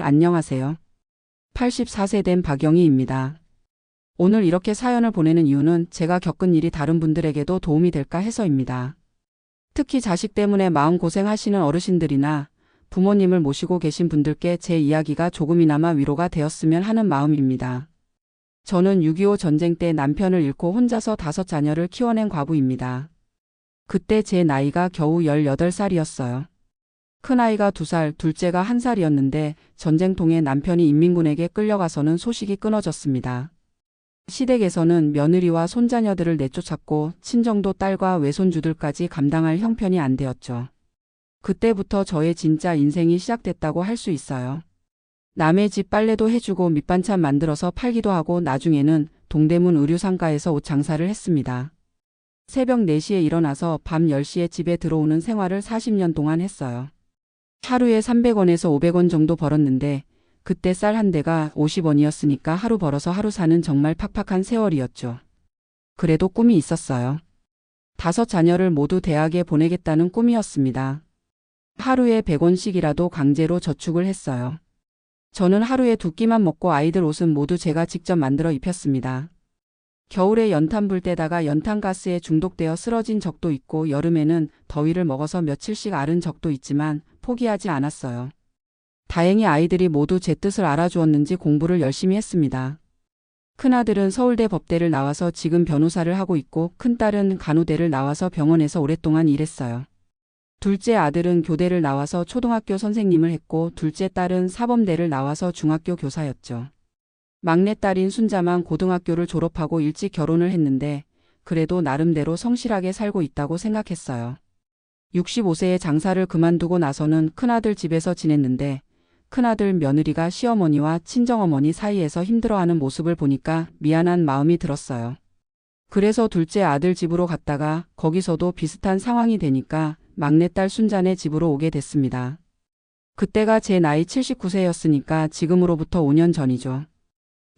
안녕하세요. 84세 된 박영희입니다. 오늘 이렇게 사연을 보내는 이유는 제가 겪은 일이 다른 분들에게도 도움이 될까 해서입니다. 특히 자식 때문에 마음고생하시는 어르신들이나 부모님을 모시고 계신 분들께 제 이야기가 조금이나마 위로가 되었으면 하는 마음입니다. 저는 6.25 전쟁 때 남편을 잃고 혼자서 5자녀를 키워낸 과부입니다. 그때 제 나이가 겨우 18살이었어요. 큰아이가 2살, 둘째가 1살이었는데 전쟁통에 남편이 인민군에게 끌려가서는 소식이 끊어졌습니다. 시댁에서는 며느리와 손자녀들을 내쫓았고 친정도 딸과 외손주들까지 감당할 형편이 안 되었죠. 그때부터 저의 진짜 인생이 시작됐다고 할 수 있어요. 남의 집 빨래도 해주고 밑반찬 만들어서 팔기도 하고 나중에는 동대문 의류상가에서 옷 장사를 했습니다. 새벽 4시에 일어나서 밤 10시에 집에 들어오는 생활을 40년 동안 했어요. 하루에 300원에서 500원 정도 벌었는데 그때 쌀 한 대가 50원이었으니까 하루 벌어서 하루 사는 정말 팍팍한 세월이었죠. 그래도 꿈이 있었어요. 5자녀를 모두 대학에 보내겠다는 꿈이었습니다. 하루에 100원씩이라도 강제로 저축을 했어요. 저는 하루에 2끼만 먹고 아이들 옷은 모두 제가 직접 만들어 입혔습니다. 겨울에 연탄 불 때다가 연탄가스에 중독되어 쓰러진 적도 있고 여름에는 더위를 먹어서 며칠씩 앓은 적도 있지만 포기하지 않았어요. 다행히 아이들이 모두 제 뜻을 알아주었는지 공부를 열심히 했습니다. 큰아들은 서울대 법대를 나와서 지금 변호사를 하고 있고 큰딸은 간호대를 나와서 병원에서 오랫동안 일했어요. 둘째 아들은 교대를 나와서 초등학교 선생님을 했고 둘째 딸은 사범대를 나와서 중학교 교사였죠. 막내딸인 순자만 고등학교를 졸업하고 일찍 결혼을 했는데 그래도 나름대로 성실하게 살고 있다고 생각했어요. 65세에 장사를 그만두고 나서는 큰아들 집에서 지냈는데 큰아들 며느리가 시어머니와 친정어머니 사이에서 힘들어하는 모습을 보니까 미안한 마음이 들었어요. 그래서 둘째 아들 집으로 갔다가 거기서도 비슷한 상황이 되니까 막내딸 순자네 집으로 오게 됐습니다. 그때가 제 나이 79세였으니까 지금으로부터 5년 전이죠.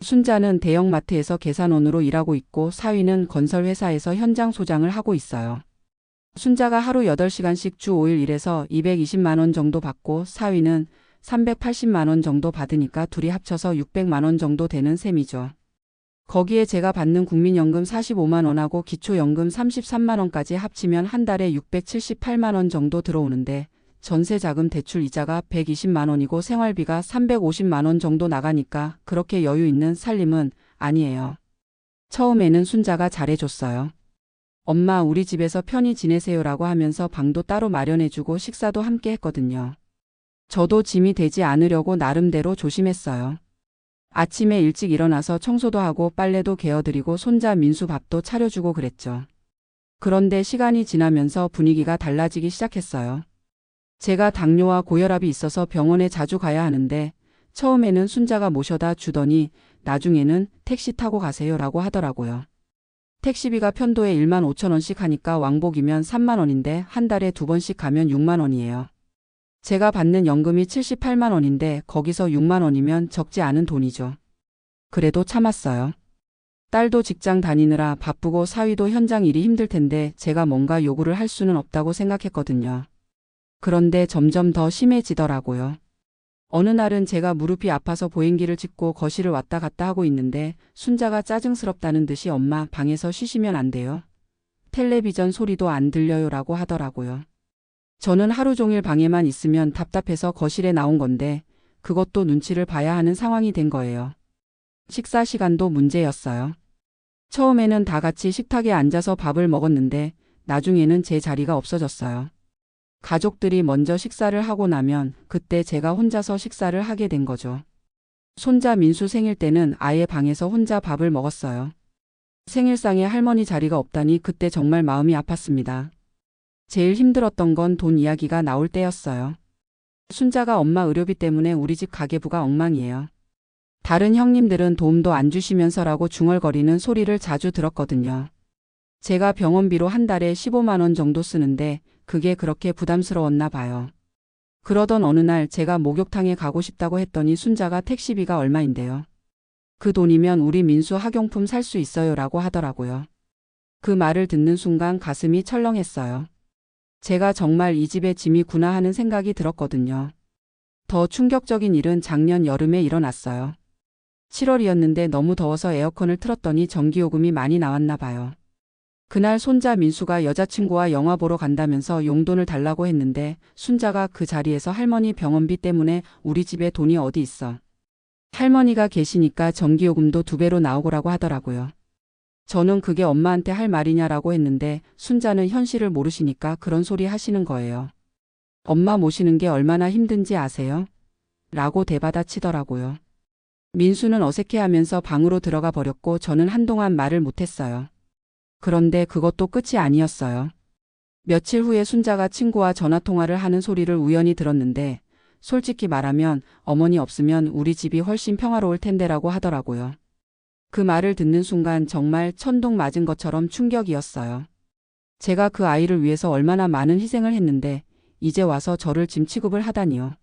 순자는 대형마트에서 계산원으로 일하고 있고 사위는 건설회사에서 현장 소장을 하고 있어요. 순자가 하루 8시간씩 주 5일 일해서 220만 원 정도 받고 사위는 380만 원 정도 받으니까 둘이 합쳐서 600만 원 정도 되는 셈이죠. 거기에 제가 받는 국민연금 45만 원하고 기초연금 33만 원까지 합치면 한 달에 678만 원 정도 들어오는데 전세자금 대출 이자가 120만 원이고 생활비가 350만 원 정도 나가니까 그렇게 여유 있는 살림은 아니에요. 처음에는 순자가 잘해줬어요. 엄마 우리 집에서 편히 지내세요라고 하면서 방도 따로 마련해주고 식사도 함께 했거든요. 저도 짐이 되지 않으려고 나름대로 조심했어요. 아침에 일찍 일어나서 청소도 하고 빨래도 개어드리고 손자 민수 밥도 차려주고 그랬죠. 그런데 시간이 지나면서 분위기가 달라지기 시작했어요. 제가 당뇨와 고혈압이 있어서 병원에 자주 가야 하는데 처음에는 순자가 모셔다 주더니 나중에는 택시 타고 가세요라고 하더라고요. 택시비가 편도에 1만 5천 원씩 하니까 왕복이면 3만 원인데 한 달에 2번씩 가면 6만 원이에요. 제가 받는 연금이 78만 원인데 거기서 6만 원이면 적지 않은 돈이죠. 그래도 참았어요. 딸도 직장 다니느라 바쁘고 사위도 현장 일이 힘들 텐데 제가 뭔가 요구를 할 수는 없다고 생각했거든요. 그런데 점점 더 심해지더라고요. 어느 날은 제가 무릎이 아파서 보행기를 짚고 거실을 왔다 갔다 하고 있는데 순자가 짜증스럽다는 듯이 엄마 방에서 쉬시면 안 돼요. 텔레비전 소리도 안 들려요라고 하더라고요. 저는 하루 종일 방에만 있으면 답답해서 거실에 나온 건데 그것도 눈치를 봐야 하는 상황이 된 거예요. 식사 시간도 문제였어요. 처음에는 다 같이 식탁에 앉아서 밥을 먹었는데 나중에는 제 자리가 없어졌어요. 가족들이 먼저 식사를 하고 나면 그때 제가 혼자서 식사를 하게 된 거죠. 손자 민수 생일 때는 아예 방에서 혼자 밥을 먹었어요. 생일상에 할머니 자리가 없다니 그때 정말 마음이 아팠습니다. 제일 힘들었던 건 돈 이야기가 나올 때였어요. 순자가 엄마 의료비 때문에 우리 집 가계부가 엉망이에요. 다른 형님들은 도움도 안 주시면서라고 중얼거리는 소리를 자주 들었거든요. 제가 병원비로 한 달에 15만 원 정도 쓰는데 그게 그렇게 부담스러웠나 봐요. 그러던 어느 날 제가 목욕탕에 가고 싶다고 했더니 순자가 택시비가 얼마인데요. 그 돈이면 우리 민수 학용품 살 수 있어요라고 하더라고요. 그 말을 듣는 순간 가슴이 철렁했어요. 제가 정말 이 집의 짐이구나 하는 생각이 들었거든요. 더 충격적인 일은 작년 여름에 일어났어요. 7월이었는데 너무 더워서 에어컨을 틀었더니 전기요금이 많이 나왔나 봐요. 그날 손자 민수가 여자친구와 영화 보러 간다면서 용돈을 달라고 했는데 순자가 그 자리에서 할머니 병원비 때문에 우리 집에 돈이 어디 있어. 할머니가 계시니까 전기요금도 2배로 나오고라고 하더라고요. 저는 그게 엄마한테 할 말이냐라고 했는데 순자는 현실을 모르시니까 그런 소리 하시는 거예요. 엄마 모시는 게 얼마나 힘든지 아세요? 라고 대받아치더라고요. 민수는 어색해하면서 방으로 들어가 버렸고 저는 한동안 말을 못했어요. 그런데 그것도 끝이 아니었어요. 며칠 후에 순자가 친구와 전화통화를 하는 소리를 우연히 들었는데 솔직히 말하면 어머니 없으면 우리 집이 훨씬 평화로울 텐데라고 하더라고요. 그 말을 듣는 순간 정말 천둥 맞은 것처럼 충격이었어요. 제가 그 아이를 위해서 얼마나 많은 희생을 했는데 이제 와서 저를 짐 취급을 하다니요.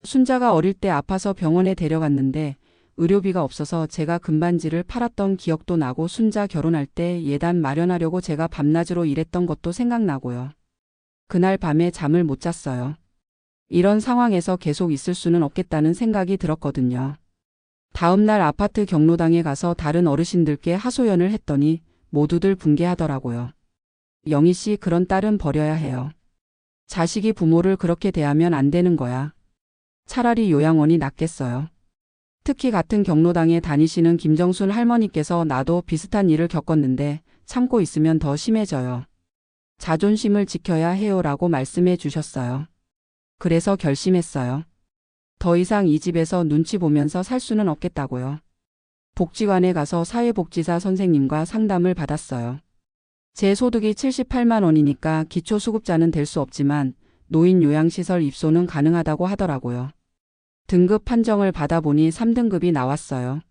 순자가 어릴 때 아파서 병원에 데려갔는데 의료비가 없어서 제가 금반지를 팔았던 기억도 나고 순자 결혼할 때 예단 마련하려고 제가 밤낮으로 일했던 것도 생각나고요. 그날 밤에 잠을 못 잤어요. 이런 상황에서 계속 있을 수는 없겠다는 생각이 들었거든요. 다음 날 아파트 경로당에 가서 다른 어르신들께 하소연을 했더니 모두들 붕괴하더라고요. 영희 씨, 그런 딸은 버려야 해요. 자식이 부모를 그렇게 대하면 안 되는 거야. 차라리 요양원이 낫겠어요. 특히 같은 경로당에 다니시는 김정순 할머니께서 나도 비슷한 일을 겪었는데 참고 있으면 더 심해져요. 자존심을 지켜야 해요라고 말씀해 주셨어요. 그래서 결심했어요. 더 이상 이 집에서 눈치 보면서 살 수는 없겠다고요. 복지관에 가서 사회복지사 선생님과 상담을 받았어요. 제 소득이 78만 원이니까 기초수급자는 될 수 없지만 노인 요양시설 입소는 가능하다고 하더라고요. 등급 판정을 받아보니 3등급이 나왔어요.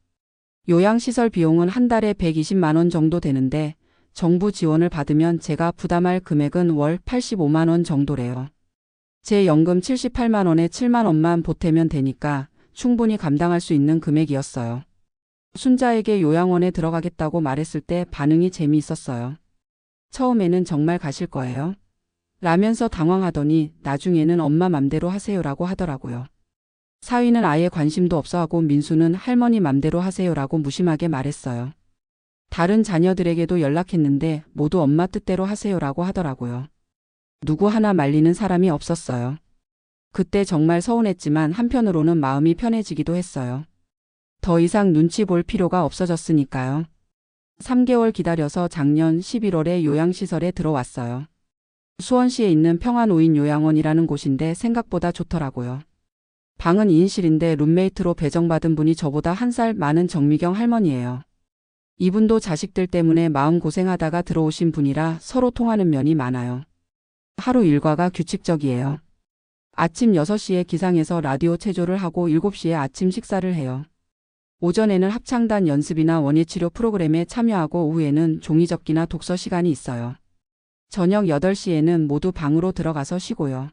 요양시설 비용은 한 달에 120만 원 정도 되는데 정부 지원을 받으면 제가 부담할 금액은 월 85만 원 정도래요. 제 연금 78만 원에 7만 원만 보태면 되니까 충분히 감당할 수 있는 금액이었어요. 순자에게 요양원에 들어가겠다고 말했을 때 반응이 재미있었어요. 처음에는 정말 가실 거예요? 라면서 당황하더니 나중에는 엄마 맘대로 하세요라고 하더라고요. 사위는 아예 관심도 없어하고 민수는 할머니 맘대로 하세요라고 무심하게 말했어요. 다른 자녀들에게도 연락했는데 모두 엄마 뜻대로 하세요라고 하더라고요. 누구 하나 말리는 사람이 없었어요. 그때 정말 서운했지만 한편으로는 마음이 편해지기도 했어요. 더 이상 눈치 볼 필요가 없어졌으니까요. 3개월 기다려서 작년 11월에 요양시설에 들어왔어요. 수원시에 있는 평안노인요양원이라는 곳인데 생각보다 좋더라고요. 방은 2인실인데 룸메이트로 배정받은 분이 저보다 1살 많은 정미경 할머니예요. 이분도 자식들 때문에 마음고생하다가 들어오신 분이라 서로 통하는 면이 많아요. 하루 일과가 규칙적이에요. 아침 6시에 기상해서 라디오 체조를 하고 7시에 아침 식사를 해요. 오전에는 합창단 연습이나 원예치료 프로그램에 참여하고 오후에는 종이접기나 독서 시간이 있어요. 저녁 8시에는 모두 방으로 들어가서 쉬고요.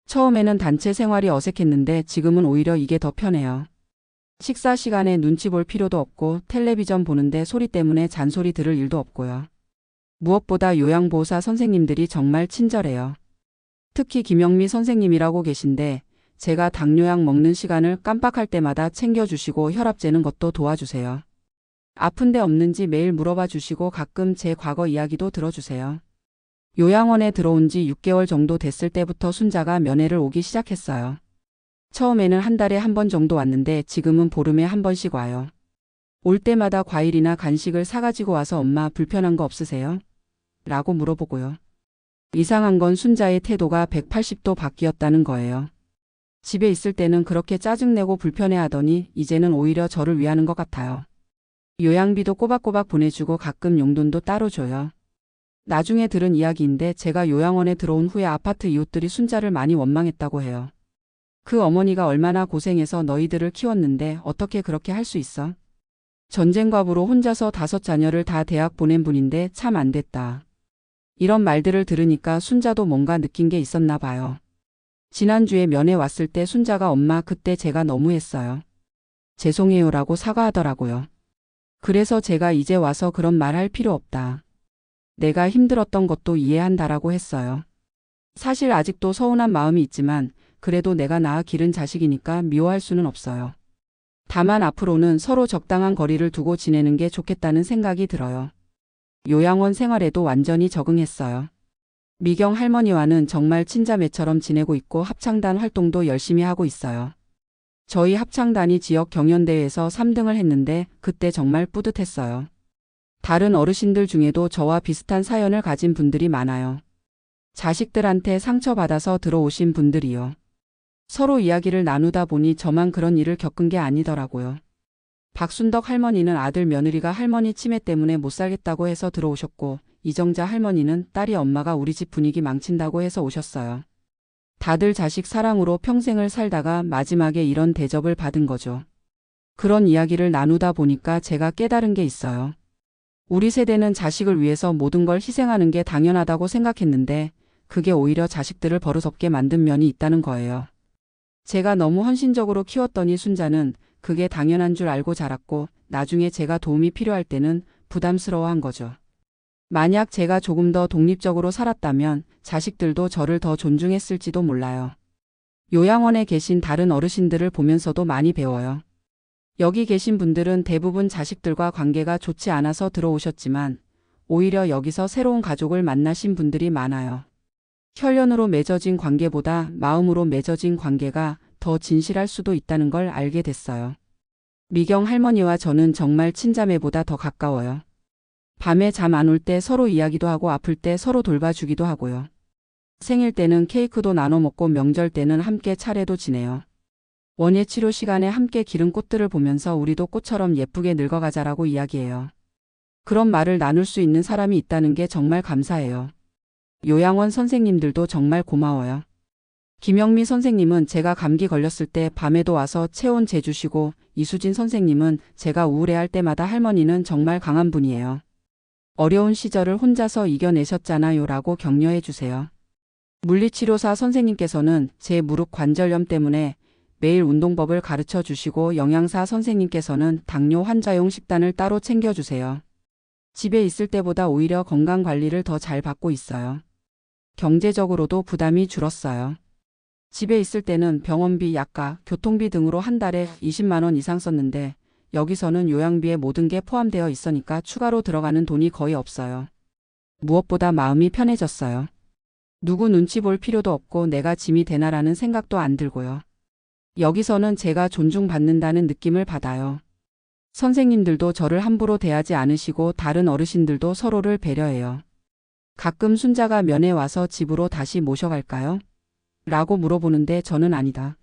처음에는 단체 생활이 어색했는데 지금은 오히려 이게 더 편해요. 식사 시간에 눈치 볼 필요도 없고 텔레비전 보는데 소리 때문에 잔소리 들을 일도 없고요. 무엇보다 요양보호사 선생님들이 정말 친절해요. 특히 김영미 선생님이라고 계신데 제가 당뇨약 먹는 시간을 깜빡할 때마다 챙겨주시고 혈압 재는 것도 도와주세요. 아픈데 없는지 매일 물어봐 주시고 가끔 제 과거 이야기도 들어주세요. 요양원에 들어온 지 6개월 정도 됐을 때부터 순자가 면회를 오기 시작했어요. 처음에는 한 달에 1번 정도 왔는데 지금은 보름에 1번씩 와요. 올 때마다 과일이나 간식을 사가지고 와서 엄마 불편한 거 없으세요? 라고 물어보고요. 이상한 건 순자의 태도가 180도 바뀌었다는 거예요. 집에 있을 때는 그렇게 짜증내고 불편해하더니 이제는 오히려 저를 위하는 것 같아요. 요양비도 꼬박꼬박 보내주고 가끔 용돈도 따로 줘요. 나중에 들은 이야기인데 제가 요양원에 들어온 후에 아파트 이웃들이 순자를 많이 원망했다고 해요. 그 어머니가 얼마나 고생해서 너희들을 키웠는데 어떻게 그렇게 할 수 있어? 전쟁과부로 혼자서 5자녀를 다 대학 보낸 분인데 참 안 됐다. 이런 말들을 들으니까 순자도 뭔가 느낀 게 있었나 봐요. 지난주에 면회 왔을 때 순자가 엄마 그때 제가 너무했어요. 죄송해요라고 사과하더라고요. 그래서 제가 이제 와서 그런 말 할 필요 없다. 내가 힘들었던 것도 이해한다라고 했어요. 사실 아직도 서운한 마음이 있지만 그래도 내가 낳아 기른 자식이니까 미워할 수는 없어요. 다만 앞으로는 서로 적당한 거리를 두고 지내는 게 좋겠다는 생각이 들어요. 요양원 생활에도 완전히 적응했어요. 미경 할머니와는 정말 친자매처럼 지내고 있고 합창단 활동도 열심히 하고 있어요. 저희 합창단이 지역 경연대회에서 3등을 했는데 그때 정말 뿌듯했어요. 다른 어르신들 중에도 저와 비슷한 사연을 가진 분들이 많아요. 자식들한테 상처받아서 들어오신 분들이요. 서로 이야기를 나누다 보니 저만 그런 일을 겪은 게 아니더라고요. 박순덕 할머니는 아들 며느리가 할머니 치매 때문에 못 살겠다고 해서 들어오셨고, 이정자 할머니는 딸이 엄마가 우리 집 분위기 망친다고 해서 오셨어요. 다들 자식 사랑으로 평생을 살다가 마지막에 이런 대접을 받은 거죠. 그런 이야기를 나누다 보니까 제가 깨달은 게 있어요. 우리 세대는 자식을 위해서 모든 걸 희생하는 게 당연하다고 생각했는데 그게 오히려 자식들을 버릇없게 만든 면이 있다는 거예요. 제가 너무 헌신적으로 키웠더니 순자는 그게 당연한 줄 알고 자랐고 나중에 제가 도움이 필요할 때는 부담스러워한 거죠. 만약 제가 조금 더 독립적으로 살았다면 자식들도 저를 더 존중했을지도 몰라요. 요양원에 계신 다른 어르신들을 보면서도 많이 배워요. 여기 계신 분들은 대부분 자식들과 관계가 좋지 않아서 들어오셨지만 오히려 여기서 새로운 가족을 만나신 분들이 많아요. 혈연으로 맺어진 관계보다 마음으로 맺어진 관계가 더 진실할 수도 있다는 걸 알게 됐어요. 미경 할머니와 저는 정말 친자매보다 더 가까워요. 밤에 잠 안 올 때 서로 이야기도 하고 아플 때 서로 돌봐주기도 하고요. 생일 때는 케이크도 나눠 먹고 명절 때는 함께 차례도 지내요. 원예 치료 시간에 함께 기른 꽃들을 보면서 우리도 꽃처럼 예쁘게 늙어가자라고 이야기해요. 그런 말을 나눌 수 있는 사람이 있다는 게 정말 감사해요. 요양원 선생님들도 정말 고마워요. 김영미 선생님은 제가 감기 걸렸을 때 밤에도 와서 체온 재주시고 이수진 선생님은 제가 우울해할 때마다 할머니는 정말 강한 분이에요. 어려운 시절을 혼자서 이겨내셨잖아요 라고 격려해 주세요. 물리치료사 선생님께서는 제 무릎 관절염 때문에 매일 운동법을 가르쳐 주시고 영양사 선생님께서는 당뇨 환자용 식단을 따로 챙겨주세요. 집에 있을 때보다 오히려 건강관리를 더 잘 받고 있어요. 경제적으로도 부담이 줄었어요. 집에 있을 때는 병원비, 약가, 교통비 등으로 한 달에 20만 원 이상 썼는데 여기서는 요양비에 모든 게 포함되어 있으니까 추가로 들어가는 돈이 거의 없어요. 무엇보다 마음이 편해졌어요. 누구 눈치 볼 필요도 없고 내가 짐이 되나라는 생각도 안 들고요. 여기서는 제가 존중받는다는 느낌을 받아요. 선생님들도 저를 함부로 대하지 않으시고 다른 어르신들도 서로를 배려해요. 가끔 순자가 면회 와서 집으로 다시 모셔갈까요? 라고 물어보는데 저는 아니다.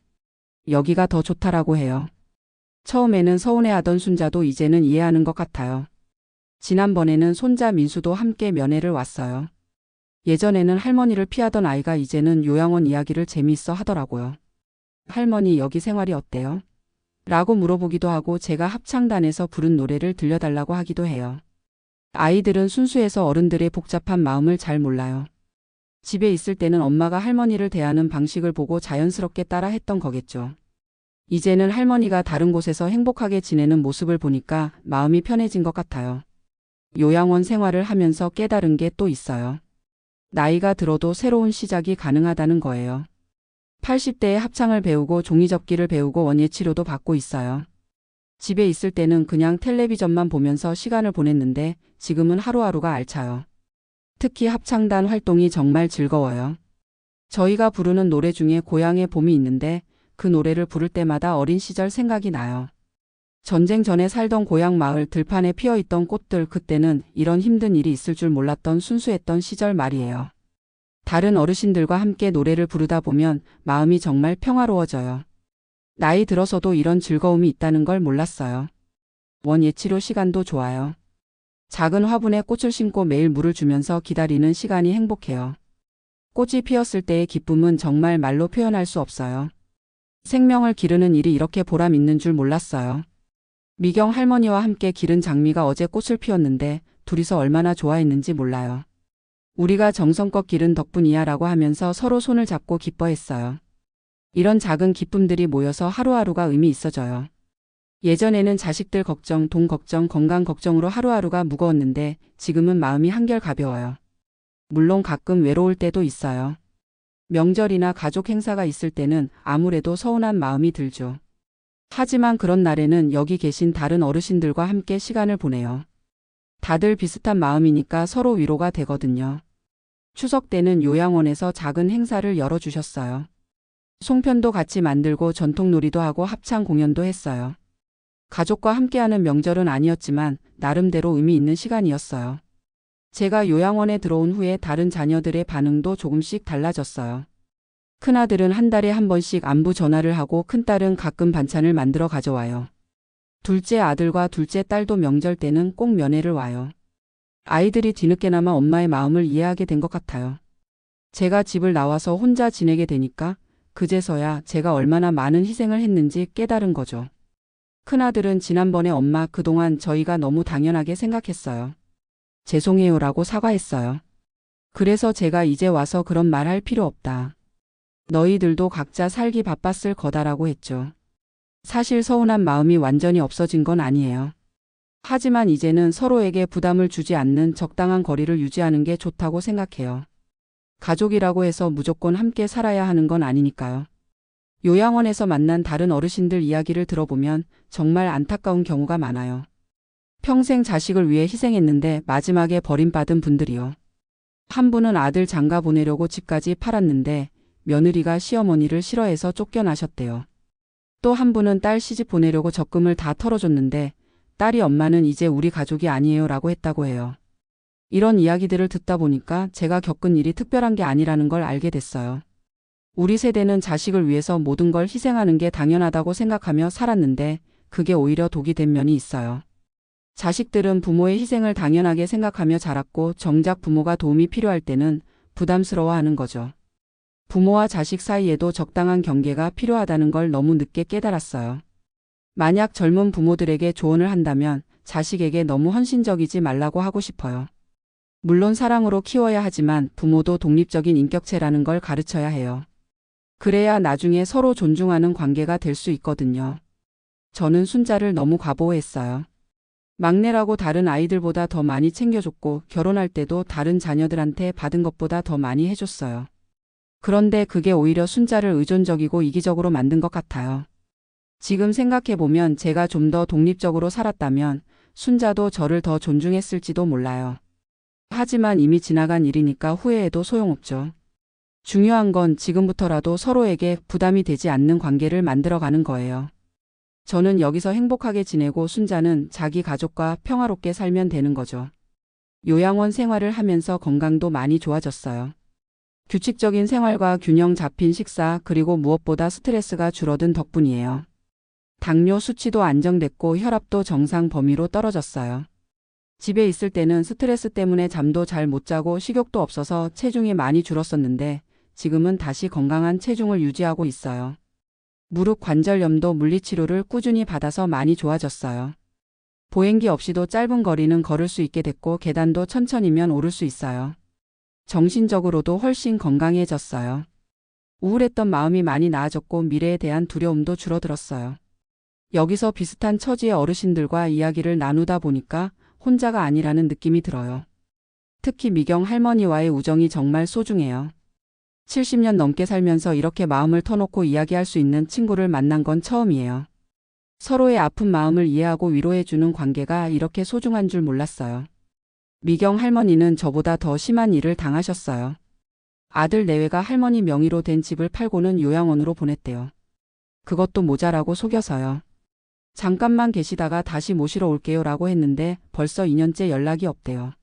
여기가 더 좋다라고 해요. 처음에는 서운해하던 순자도 이제는 이해하는 것 같아요. 지난번에는 손자 민수도 함께 면회를 왔어요. 예전에는 할머니를 피하던 아이가 이제는 요양원 이야기를 재미있어 하더라고요. 할머니 여기 생활이 어때요? 라고 물어보기도 하고 제가 합창단에서 부른 노래를 들려달라고 하기도 해요. 아이들은 순수해서 어른들의 복잡한 마음을 잘 몰라요. 집에 있을 때는 엄마가 할머니를 대하는 방식을 보고 자연스럽게 따라 했던 거겠죠. 이제는 할머니가 다른 곳에서 행복하게 지내는 모습을 보니까 마음이 편해진 것 같아요. 요양원 생활을 하면서 깨달은 게 또 있어요. 나이가 들어도 새로운 시작이 가능하다는 거예요. 80대에 합창을 배우고 종이접기를 배우고 원예치료도 받고 있어요. 집에 있을 때는 그냥 텔레비전만 보면서 시간을 보냈는데 지금은 하루하루가 알차요. 특히 합창단 활동이 정말 즐거워요. 저희가 부르는 노래 중에 고향의 봄이 있는데 그 노래를 부를 때마다 어린 시절 생각이 나요. 전쟁 전에 살던 고향 마을 들판에 피어있던 꽃들, 그때는 이런 힘든 일이 있을 줄 몰랐던 순수했던 시절 말이에요. 다른 어르신들과 함께 노래를 부르다 보면 마음이 정말 평화로워져요. 나이 들어서도 이런 즐거움이 있다는 걸 몰랐어요. 원예치료 시간도 좋아요. 작은 화분에 꽃을 심고 매일 물을 주면서 기다리는 시간이 행복해요. 꽃이 피었을 때의 기쁨은 정말 말로 표현할 수 없어요. 생명을 기르는 일이 이렇게 보람 있는 줄 몰랐어요. 미경 할머니와 함께 기른 장미가 어제 꽃을 피웠는데 둘이서 얼마나 좋아했는지 몰라요. 우리가 정성껏 기른 덕분이야 라고 하면서 서로 손을 잡고 기뻐했어요. 이런 작은 기쁨들이 모여서 하루하루가 의미 있어져요. 예전에는 자식들 걱정, 돈 걱정, 건강 걱정으로 하루하루가 무거웠는데 지금은 마음이 한결 가벼워요. 물론 가끔 외로울 때도 있어요. 명절이나 가족 행사가 있을 때는 아무래도 서운한 마음이 들죠. 하지만 그런 날에는 여기 계신 다른 어르신들과 함께 시간을 보내요. 다들 비슷한 마음이니까 서로 위로가 되거든요. 추석 때는 요양원에서 작은 행사를 열어주셨어요. 송편도 같이 만들고 전통놀이도 하고 합창 공연도 했어요. 가족과 함께하는 명절은 아니었지만 나름대로 의미 있는 시간이었어요. 제가 요양원에 들어온 후에 다른 자녀들의 반응도 조금씩 달라졌어요. 큰아들은 한 달에 한 번씩 안부 전화를 하고 큰딸은 가끔 반찬을 만들어 가져와요. 둘째 아들과 둘째 딸도 명절 때는 꼭 면회를 와요. 아이들이 뒤늦게나마 엄마의 마음을 이해하게 된 것 같아요. 제가 집을 나와서 혼자 지내게 되니까 그제서야 제가 얼마나 많은 희생을 했는지 깨달은 거죠. 큰아들은 지난번에 엄마 그동안 저희가 너무 당연하게 생각했어요. 죄송해요라고 사과했어요. 그래서 제가 이제 와서 그런 말 할 필요 없다. 너희들도 각자 살기 바빴을 거다라고 했죠. 사실 서운한 마음이 완전히 없어진 건 아니에요. 하지만 이제는 서로에게 부담을 주지 않는 적당한 거리를 유지하는 게 좋다고 생각해요. 가족이라고 해서 무조건 함께 살아야 하는 건 아니니까요. 요양원에서 만난 다른 어르신들 이야기를 들어보면 정말 안타까운 경우가 많아요. 평생 자식을 위해 희생했는데 마지막에 버림받은 분들이요. 한 분은 아들 장가 보내려고 집까지 팔았는데 며느리가 시어머니를 싫어해서 쫓겨나셨대요. 또 한 분은 딸 시집 보내려고 적금을 다 털어줬는데 딸이 엄마는 이제 우리 가족이 아니에요 라고 했다고 해요. 이런 이야기들을 듣다 보니까 제가 겪은 일이 특별한 게 아니라는 걸 알게 됐어요. 우리 세대는 자식을 위해서 모든 걸 희생하는 게 당연하다고 생각하며 살았는데 그게 오히려 독이 된 면이 있어요. 자식들은 부모의 희생을 당연하게 생각하며 자랐고 정작 부모가 도움이 필요할 때는 부담스러워하는 거죠. 부모와 자식 사이에도 적당한 경계가 필요하다는 걸 너무 늦게 깨달았어요. 만약 젊은 부모들에게 조언을 한다면 자식에게 너무 헌신적이지 말라고 하고 싶어요. 물론 사랑으로 키워야 하지만 부모도 독립적인 인격체라는 걸 가르쳐야 해요. 그래야 나중에 서로 존중하는 관계가 될 수 있거든요. 저는 순자를 너무 과보호했어요. 막내라고 다른 아이들보다 더 많이 챙겨줬고 결혼할 때도 다른 자녀들한테 받은 것보다 더 많이 해줬어요. 그런데 그게 오히려 순자를 의존적이고 이기적으로 만든 것 같아요. 지금 생각해보면 제가 좀 더 독립적으로 살았다면 순자도 저를 더 존중했을지도 몰라요. 하지만 이미 지나간 일이니까 후회해도 소용없죠. 중요한 건 지금부터라도 서로에게 부담이 되지 않는 관계를 만들어가는 거예요. 저는 여기서 행복하게 지내고 순자는 자기 가족과 평화롭게 살면 되는 거죠. 요양원 생활을 하면서 건강도 많이 좋아졌어요. 규칙적인 생활과 균형 잡힌 식사 그리고 무엇보다 스트레스가 줄어든 덕분이에요. 당뇨 수치도 안정됐고 혈압도 정상 범위로 떨어졌어요. 집에 있을 때는 스트레스 때문에 잠도 잘 못 자고 식욕도 없어서 체중이 많이 줄었었는데 지금은 다시 건강한 체중을 유지하고 있어요. 무릎 관절염도 물리치료를 꾸준히 받아서 많이 좋아졌어요. 보행기 없이도 짧은 거리는 걸을 수 있게 됐고 계단도 천천히면 오를 수 있어요. 정신적으로도 훨씬 건강해졌어요. 우울했던 마음이 많이 나아졌고 미래에 대한 두려움도 줄어들었어요. 여기서 비슷한 처지의 어르신들과 이야기를 나누다 보니까 혼자가 아니라는 느낌이 들어요. 특히 미경 할머니와의 우정이 정말 소중해요. 70년 넘게 살면서 이렇게 마음을 터놓고 이야기할 수 있는 친구를 만난 건 처음이에요. 서로의 아픈 마음을 이해하고 위로해주는 관계가 이렇게 소중한 줄 몰랐어요. 미경 할머니는 저보다 더 심한 일을 당하셨어요. 아들 내외가 할머니 명의로 된 집을 팔고는 요양원으로 보냈대요. 그것도 모자라고 속여서요. 잠깐만 계시다가 다시 모시러 올게요 라고 했는데 벌써 2년째 연락이 없대요.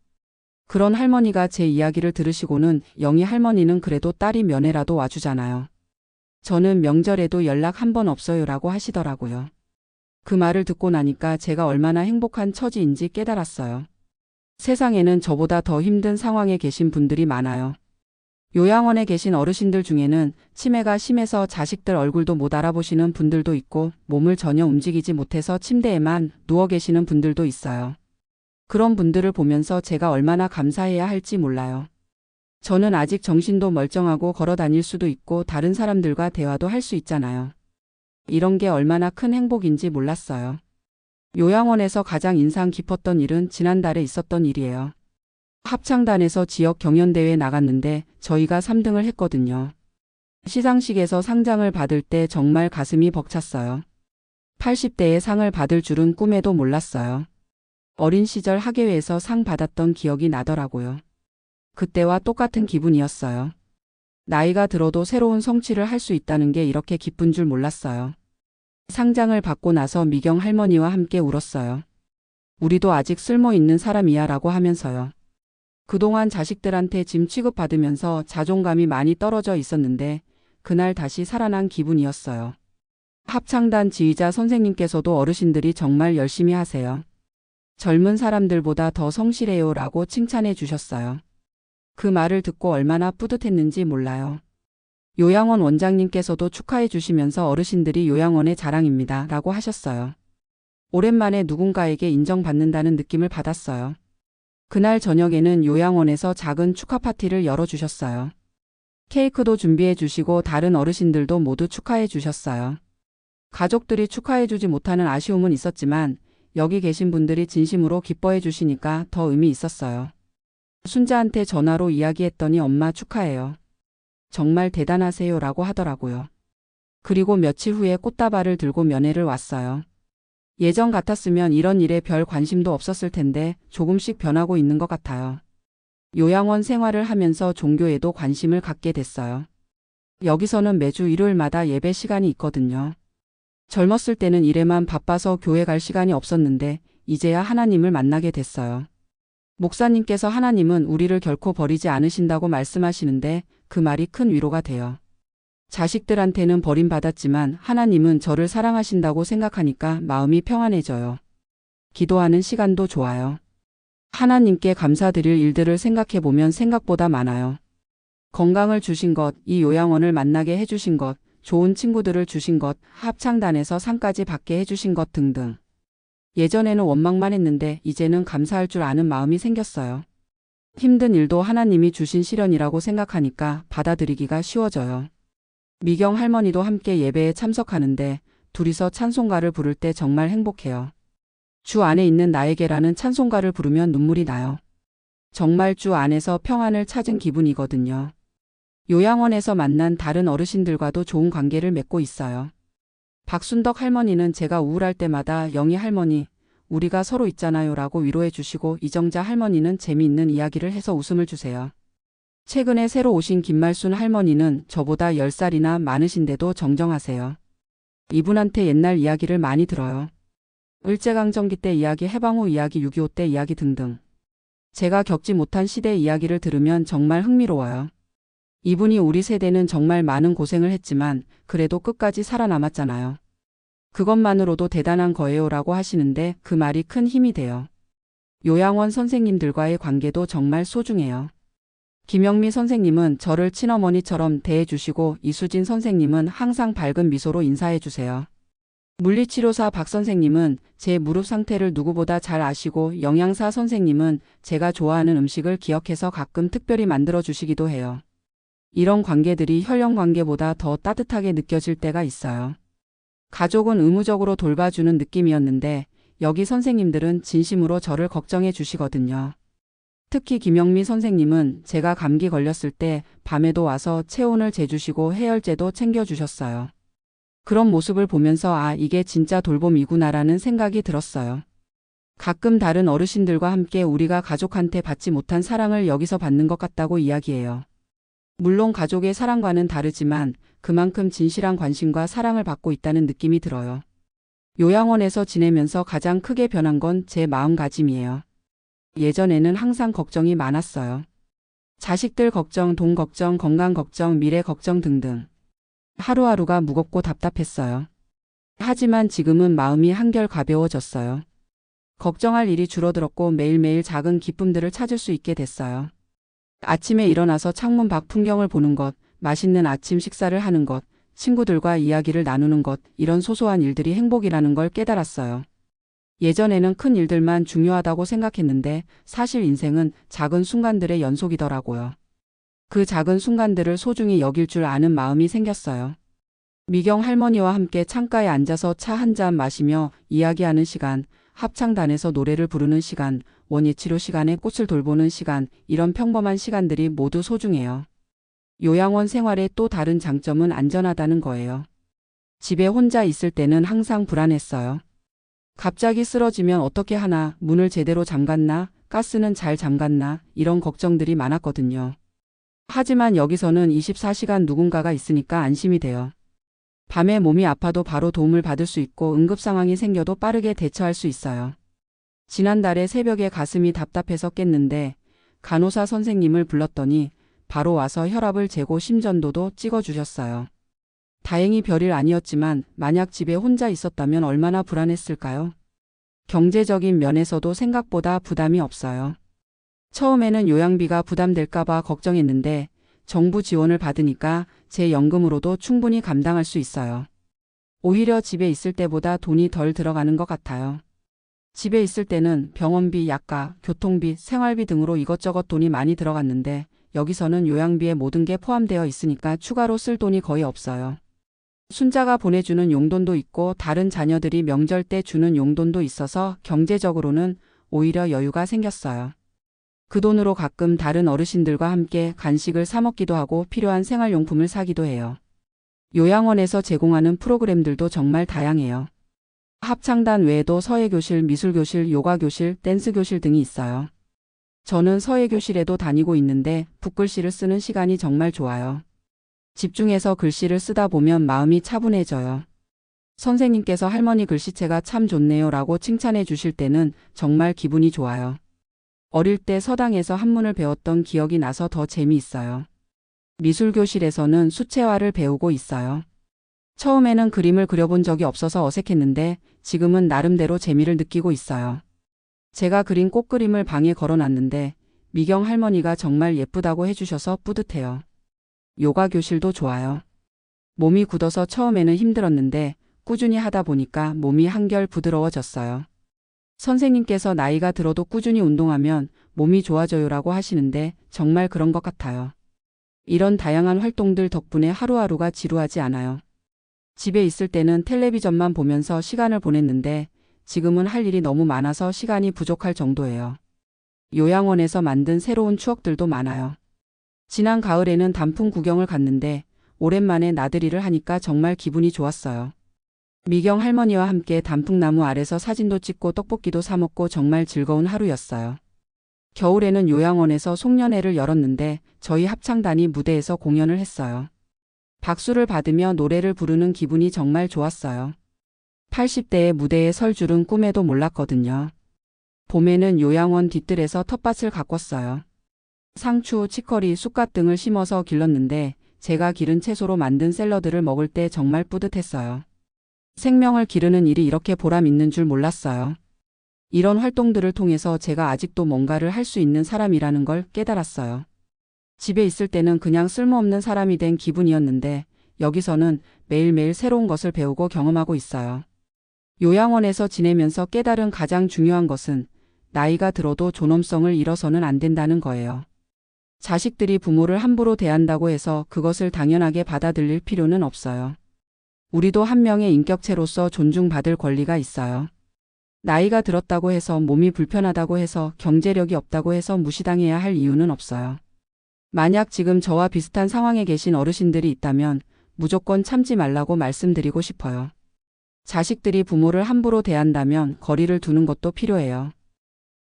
그런 할머니가 제 이야기를 들으시고는 영희 할머니는 그래도 딸이 면회라도 와주잖아요. 저는 명절에도 연락 한 번 없어요 라고 하시더라고요. 그 말을 듣고 나니까 제가 얼마나 행복한 처지인지 깨달았어요. 세상에는 저보다 더 힘든 상황에 계신 분들이 많아요. 요양원에 계신 어르신들 중에는 치매가 심해서 자식들 얼굴도 못 알아보시는 분들도 있고 몸을 전혀 움직이지 못해서 침대에만 누워 계시는 분들도 있어요. 그런 분들을 보면서 제가 얼마나 감사해야 할지 몰라요. 저는 아직 정신도 멀쩡하고 걸어 다닐 수도 있고 다른 사람들과 대화도 할 수 있잖아요. 이런 게 얼마나 큰 행복인지 몰랐어요. 요양원에서 가장 인상 깊었던 일은 지난달에 있었던 일이에요. 합창단에서 지역 경연대회에 나갔는데 저희가 3등을 했거든요. 시상식에서 상장을 받을 때 정말 가슴이 벅찼어요. 80대에 상을 받을 줄은 꿈에도 몰랐어요. 어린 시절 학예회에서 상 받았던 기억이 나더라고요. 그때와 똑같은 기분이었어요. 나이가 들어도 새로운 성취를 할 수 있다는 게 이렇게 기쁜 줄 몰랐어요. 상장을 받고 나서 미경 할머니와 함께 울었어요. 우리도 아직 쓸모 있는 사람이야 라고 하면서요. 그동안 자식들한테 짐 취급받으면서 자존감이 많이 떨어져 있었는데 그날 다시 살아난 기분이었어요. 합창단 지휘자 선생님께서도 어르신들이 정말 열심히 하세요. 젊은 사람들보다 더 성실해요 라고 칭찬해 주셨어요. 그 말을 듣고 얼마나 뿌듯했는지 몰라요. 요양원 원장님께서도 축하해 주시면서 어르신들이 요양원의 자랑입니다 라고 하셨어요. 오랜만에 누군가에게 인정받는다는 느낌을 받았어요. 그날 저녁에는 요양원에서 작은 축하 파티를 열어주셨어요. 케이크도 준비해 주시고 다른 어르신들도 모두 축하해 주셨어요. 가족들이 축하해 주지 못하는 아쉬움은 있었지만 여기 계신 분들이 진심으로 기뻐해 주시니까 더 의미 있었어요. 순자한테 전화로 이야기했더니 엄마 축하해요. 정말 대단하세요 라고 하더라고요. 그리고 며칠 후에 꽃다발을 들고 면회를 왔어요. 예전 같았으면 이런 일에 별 관심도 없었을 텐데 조금씩 변하고 있는 것 같아요. 요양원 생활을 하면서 종교에도 관심을 갖게 됐어요. 여기서는 매주 일요일마다 예배 시간이 있거든요. 젊었을 때는 일에만 바빠서 교회 갈 시간이 없었는데 이제야 하나님을 만나게 됐어요. 목사님께서 하나님은 우리를 결코 버리지 않으신다고 말씀하시는데 그 말이 큰 위로가 돼요. 자식들한테는 버림받았지만 하나님은 저를 사랑하신다고 생각하니까 마음이 평안해져요. 기도하는 시간도 좋아요. 하나님께 감사드릴 일들을 생각해보면 생각보다 많아요. 건강을 주신 것, 이 요양원을 만나게 해주신 것, 좋은 친구들을 주신 것, 합창단에서 상까지 받게 해주신 것 등등. 예전에는 원망만 했는데 이제는 감사할 줄 아는 마음이 생겼어요. 힘든 일도 하나님이 주신 시련이라고 생각하니까 받아들이기가 쉬워져요. 미경 할머니도 함께 예배에 참석하는데 둘이서 찬송가를 부를 때 정말 행복해요. 주 안에 있는 나에게라는 찬송가를 부르면 눈물이 나요. 정말 주 안에서 평안을 찾은 기분이거든요. 요양원에서 만난 다른 어르신들과도 좋은 관계를 맺고 있어요. 박순덕 할머니는 제가 우울할 때마다 영희 할머니, 우리가 서로 있잖아요 라고 위로해 주시고 이정자 할머니는 재미있는 이야기를 해서 웃음을 주세요. 최근에 새로 오신 김말순 할머니는 저보다 10살이나 많으신데도 정정하세요. 이분한테 옛날 이야기를 많이 들어요. 일제강점기 때 이야기, 해방 후 이야기, 6.25 때 이야기 등등. 제가 겪지 못한 시대 이야기를 들으면 정말 흥미로워요. 이분이 우리 세대는 정말 많은 고생을 했지만 그래도 끝까지 살아남았잖아요. 그것만으로도 대단한 거예요 라고 하시는데 그 말이 큰 힘이 돼요. 요양원 선생님들과의 관계도 정말 소중해요. 김영미 선생님은 저를 친어머니처럼 대해주시고 이수진 선생님은 항상 밝은 미소로 인사해주세요. 물리치료사 박 선생님은 제 무릎 상태를 누구보다 잘 아시고 영양사 선생님은 제가 좋아하는 음식을 기억해서 가끔 특별히 만들어주시기도 해요. 이런 관계들이 혈연 관계보다 더 따뜻하게 느껴질 때가 있어요. 가족은 의무적으로 돌봐주는 느낌이었는데 여기 선생님들은 진심으로 저를 걱정해 주시거든요. 특히 김영미 선생님은 제가 감기 걸렸을 때 밤에도 와서 체온을 재주시고 해열제도 챙겨주셨어요. 그런 모습을 보면서 아, 이게 진짜 돌봄이구나라는 생각이 들었어요. 가끔 다른 어르신들과 함께 우리가 가족한테 받지 못한 사랑을 여기서 받는 것 같다고 이야기해요. 물론 가족의 사랑과는 다르지만 그만큼 진실한 관심과 사랑을 받고 있다는 느낌이 들어요. 요양원에서 지내면서 가장 크게 변한 건 제 마음가짐이에요. 예전에는 항상 걱정이 많았어요. 자식들 걱정, 돈 걱정, 건강 걱정, 미래 걱정 등등. 하루하루가 무겁고 답답했어요. 하지만 지금은 마음이 한결 가벼워졌어요. 걱정할 일이 줄어들었고 매일매일 작은 기쁨들을 찾을 수 있게 됐어요. 아침에 일어나서 창문 밖 풍경을 보는 것, 맛있는 아침 식사를 하는 것, 친구들과 이야기를 나누는 것, 이런 소소한 일들이 행복이라는 걸 깨달았어요. 예전에는 큰 일들만 중요하다고 생각했는데 사실 인생은 작은 순간들의 연속이더라고요. 그 작은 순간들을 소중히 여길 줄 아는 마음이 생겼어요. 미경 할머니와 함께 창가에 앉아서 차 한 잔 마시며 이야기하는 시간, 합창단에서 노래를 부르는 시간, 원예치료 시간에 꽃을 돌보는 시간, 이런 평범한 시간들이 모두 소중해요. 요양원 생활의 또 다른 장점은 안전하다는 거예요. 집에 혼자 있을 때는 항상 불안했어요. 갑자기 쓰러지면 어떻게 하나, 문을 제대로 잠갔나, 가스는 잘 잠갔나, 이런 걱정들이 많았거든요. 하지만 여기서는 24시간 누군가가 있으니까 안심이 돼요. 밤에 몸이 아파도 바로 도움을 받을 수 있고 응급 상황이 생겨도 빠르게 대처할 수 있어요. 지난달에 새벽에 가슴이 답답해서 깼는데 간호사 선생님을 불렀더니 바로 와서 혈압을 재고 심전도도 찍어주셨어요. 다행히 별일 아니었지만 만약 집에 혼자 있었다면 얼마나 불안했을까요? 경제적인 면에서도 생각보다 부담이 없어요. 처음에는 요양비가 부담될까봐 걱정했는데 정부 지원을 받으니까 제 연금으로도 충분히 감당할 수 있어요. 오히려 집에 있을 때보다 돈이 덜 들어가는 것 같아요. 집에 있을 때는 병원비, 약가, 교통비, 생활비 등으로 이것저것 돈이 많이 들어갔는데 여기서는 요양비에 모든 게 포함되어 있으니까 추가로 쓸 돈이 거의 없어요. 순자가 보내주는 용돈도 있고 다른 자녀들이 명절 때 주는 용돈도 있어서 경제적으로는 오히려 여유가 생겼어요. 그 돈으로 가끔 다른 어르신들과 함께 간식을 사 먹기도 하고 필요한 생활용품을 사기도 해요. 요양원에서 제공하는 프로그램들도 정말 다양해요. 합창단 외에도 서예교실, 미술교실, 요가교실, 댄스교실 등이 있어요. 저는 서예교실에도 다니고 있는데 붓글씨를 쓰는 시간이 정말 좋아요. 집중해서 글씨를 쓰다 보면 마음이 차분해져요. 선생님께서 할머니 글씨체가 참 좋네요 라고 칭찬해 주실 때는 정말 기분이 좋아요. 어릴 때 서당에서 한문을 배웠던 기억이 나서 더 재미있어요. 미술교실에서는 수채화를 배우고 있어요. 처음에는 그림을 그려본 적이 없어서 어색했는데 지금은 나름대로 재미를 느끼고 있어요. 제가 그린 꽃그림을 방에 걸어놨는데 미경 할머니가 정말 예쁘다고 해주셔서 뿌듯해요. 요가 교실도 좋아요. 몸이 굳어서 처음에는 힘들었는데 꾸준히 하다 보니까 몸이 한결 부드러워졌어요. 선생님께서 나이가 들어도 꾸준히 운동하면 몸이 좋아져요라고 하시는데 정말 그런 것 같아요. 이런 다양한 활동들 덕분에 하루하루가 지루하지 않아요. 집에 있을 때는 텔레비전만 보면서 시간을 보냈는데 지금은 할 일이 너무 많아서 시간이 부족할 정도예요. 요양원에서 만든 새로운 추억들도 많아요. 지난 가을에는 단풍 구경을 갔는데 오랜만에 나들이를 하니까 정말 기분이 좋았어요. 미경 할머니와 함께 단풍나무 아래서 사진도 찍고 떡볶이도 사 먹고 정말 즐거운 하루였어요. 겨울에는 요양원에서 송년회를 열었는데 저희 합창단이 무대에서 공연을 했어요. 박수를 받으며 노래를 부르는 기분이 정말 좋았어요. 80대의 무대에 설 줄은 꿈에도 몰랐거든요. 봄에는 요양원 뒤뜰에서 텃밭을 가꿨어요. 상추, 치커리, 쑥갓 등을 심어서 길렀는데 제가 기른 채소로 만든 샐러드를 먹을 때 정말 뿌듯했어요. 생명을 기르는 일이 이렇게 보람 있는 줄 몰랐어요. 이런 활동들을 통해서 제가 아직도 뭔가를 할 수 있는 사람이라는 걸 깨달았어요. 집에 있을 때는 그냥 쓸모없는 사람이 된 기분이었는데 여기서는 매일매일 새로운 것을 배우고 경험하고 있어요. 요양원에서 지내면서 깨달은 가장 중요한 것은 나이가 들어도 존엄성을 잃어서는 안 된다는 거예요. 자식들이 부모를 함부로 대한다고 해서 그것을 당연하게 받아들일 필요는 없어요. 우리도 한 명의 인격체로서 존중받을 권리가 있어요. 나이가 들었다고 해서 몸이 불편하다고 해서 경제력이 없다고 해서 무시당해야 할 이유는 없어요. 만약 지금 저와 비슷한 상황에 계신 어르신들이 있다면 무조건 참지 말라고 말씀드리고 싶어요. 자식들이 부모를 함부로 대한다면 거리를 두는 것도 필요해요.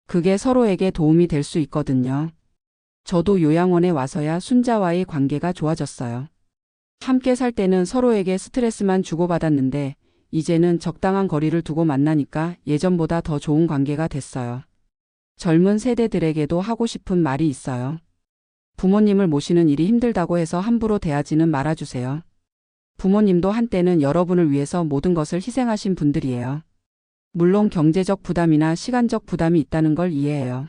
그게 서로에게 도움이 될 수 있거든요. 저도 요양원에 와서야 순자와의 관계가 좋아졌어요. 함께 살 때는 서로에게 스트레스만 주고받았는데 이제는 적당한 거리를 두고 만나니까 예전보다 더 좋은 관계가 됐어요. 젊은 세대들에게도 하고 싶은 말이 있어요. 부모님을 모시는 일이 힘들다고 해서 함부로 대하지는 말아주세요. 부모님도 한때는 여러분을 위해서 모든 것을 희생하신 분들이에요. 물론 경제적 부담이나 시간적 부담이 있다는 걸 이해해요.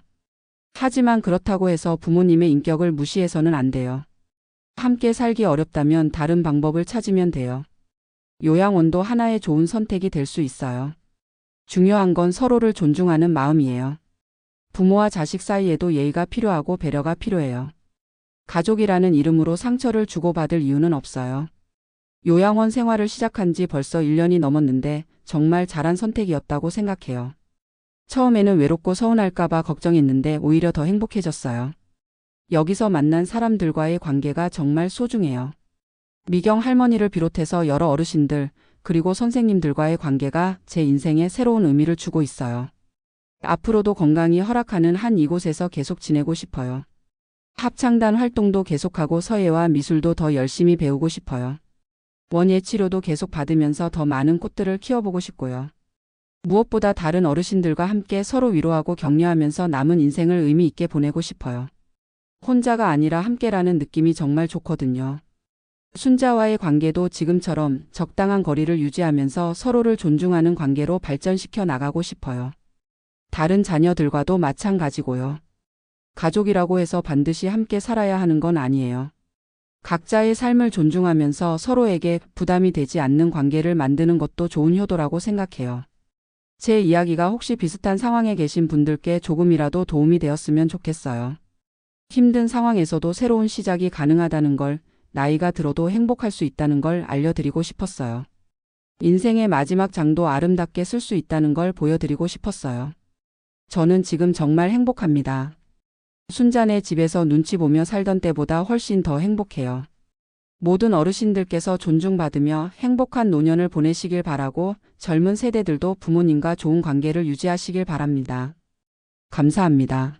하지만 그렇다고 해서 부모님의 인격을 무시해서는 안 돼요. 함께 살기 어렵다면 다른 방법을 찾으면 돼요. 요양원도 하나의 좋은 선택이 될 수 있어요. 중요한 건 서로를 존중하는 마음이에요. 부모와 자식 사이에도 예의가 필요하고 배려가 필요해요. 가족이라는 이름으로 상처를 주고받을 이유는 없어요. 요양원 생활을 시작한 지 벌써 1년이 넘었는데 정말 잘한 선택이었다고 생각해요. 처음에는 외롭고 서운할까봐 걱정했는데 오히려 더 행복해졌어요. 여기서 만난 사람들과의 관계가 정말 소중해요. 미경 할머니를 비롯해서 여러 어르신들, 그리고 선생님들과의 관계가 제 인생에 새로운 의미를 주고 있어요. 앞으로도 건강이 허락하는 한 이곳에서 계속 지내고 싶어요. 합창단 활동도 계속하고 서예와 미술도 더 열심히 배우고 싶어요. 원예 치료도 계속 받으면서 더 많은 꽃들을 키워보고 싶고요. 무엇보다 다른 어르신들과 함께 서로 위로하고 격려하면서 남은 인생을 의미 있게 보내고 싶어요. 혼자가 아니라 함께라는 느낌이 정말 좋거든요. 순자와의 관계도 지금처럼 적당한 거리를 유지하면서 서로를 존중하는 관계로 발전시켜 나가고 싶어요. 다른 자녀들과도 마찬가지고요. 가족이라고 해서 반드시 함께 살아야 하는 건 아니에요. 각자의 삶을 존중하면서 서로에게 부담이 되지 않는 관계를 만드는 것도 좋은 효도라고 생각해요. 제 이야기가 혹시 비슷한 상황에 계신 분들께 조금이라도 도움이 되었으면 좋겠어요. 힘든 상황에서도 새로운 시작이 가능하다는 걸, 나이가 들어도 행복할 수 있다는 걸 알려드리고 싶었어요. 인생의 마지막 장도 아름답게 쓸 수 있다는 걸 보여드리고 싶었어요. 저는 지금 정말 행복합니다. 순자네 집에서 눈치 보며 살던 때보다 훨씬 더 행복해요. 모든 어르신들께서 존중받으며 행복한 노년을 보내시길 바라고 젊은 세대들도 부모님과 좋은 관계를 유지하시길 바랍니다. 감사합니다.